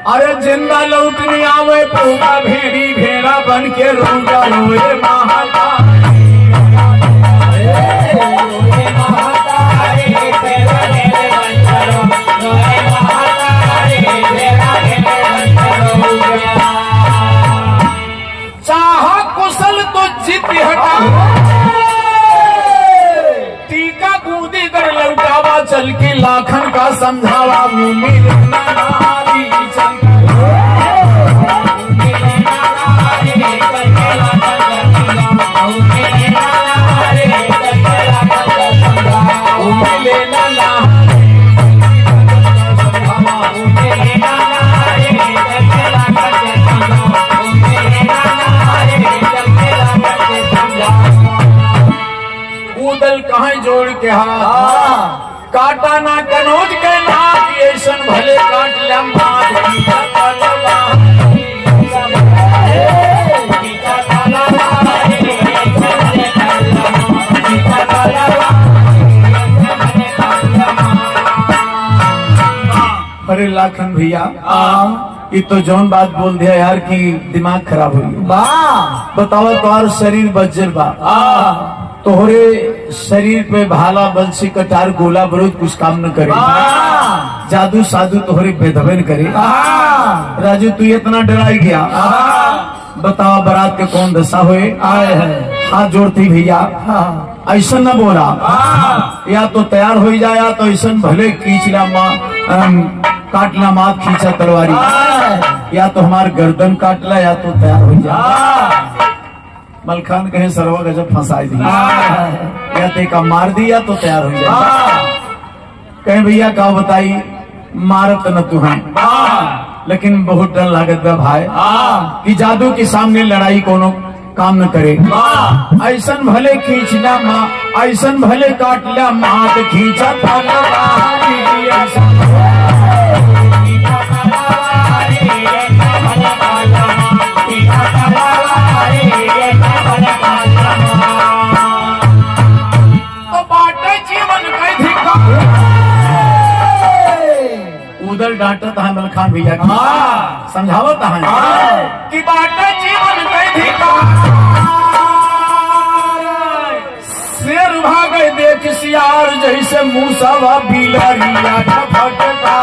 अरे जिंदा लौट नहीं आवे पूरा भेड़ी भेड़ा बन के रूगा रोए महातारी चाहा कुशल तो जित हटा टीका कूदी कर लौटावा चल के लाखन का समझावा मुमिल नारी चल कहाँ जोड़ के काटा ना कनौज के नाथ ऐसन भले काट लम्बा अरे लाखन भैया ये तो जौन बात बोल दिया यार कि दिमाग खराब हुई बताओ तुम्हार शरीर बज्जर बा तोहरे शरीर पे भाला बंसी कटार गोला बरूद कुछ काम न करे जादू साधु तोहरे बेदबे न करे राजू तू इतना डराई गया बताओ बारात के कौन दशा हुए आए हैं हाथ जोड़ती भैया ऐसा न बोला या तो तैयार हो जाए या तो ऐसा भले खींचला काटला मात खींचा तलवारी या तो हमार गर्दन काटला या तो तैयार हो जा मलखान कहे सरवा गजब फंसाई दी या ते का मार दिया तो तैयार हो जाए कहे भैया का बताई मारत न तू है लेकिन बहुत डर लागत बा भाई कि जादू के सामने लड़ाई कोनो काम न करे ऐसन भले खींचना माँ ऐसन भले काटला मात खींचा उधर डांटत है मलखान भैया समझावत है कि बाटा जीवन शेर भागे देख सियार जैसे मूसा व बिलरिया फटका